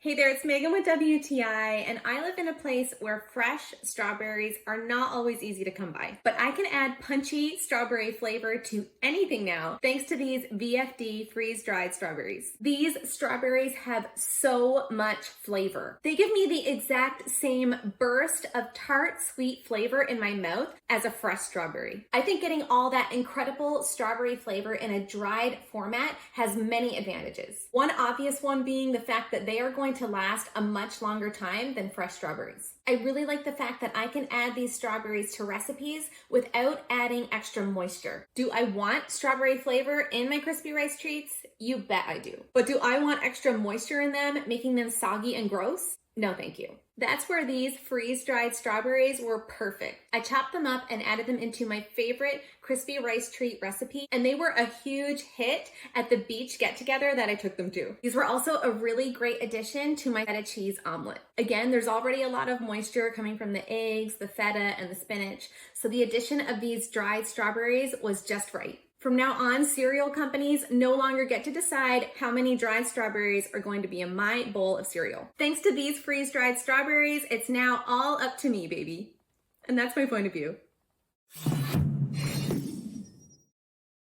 Hey there, it's Megan with WTI, and I live in a place where fresh strawberries are not always easy to come by. But I can add punchy strawberry flavor to anything now, thanks to these VFD freeze-dried strawberries. These strawberries have so much flavor. They give me the exact same burst of tart, sweet flavor in my mouth as a fresh strawberry. I think getting all that incredible strawberry flavor in a dried format has many advantages. One obvious one being the fact that they are going to last a much longer time than fresh strawberries. I really like the fact that I can add these strawberries to recipes without adding extra moisture. Do I want strawberry flavor in my crispy rice treats? You bet I do. But do I want extra moisture in them, making them soggy and gross? No, thank you. That's where these freeze-dried strawberries were perfect. I chopped them up and added them into my favorite crispy rice treat recipe, and they were a huge hit at the beach get-together that I took them to. These were also a really great addition to my feta cheese omelet. Again, there's already a lot of moisture coming from the eggs, the feta, and the spinach, so the addition of these dried strawberries was just right. From now on, cereal companies no longer get to decide how many dried strawberries are going to be in my bowl of cereal. Thanks to these freeze-dried strawberries, it's now all up to me, baby. And that's my point of view.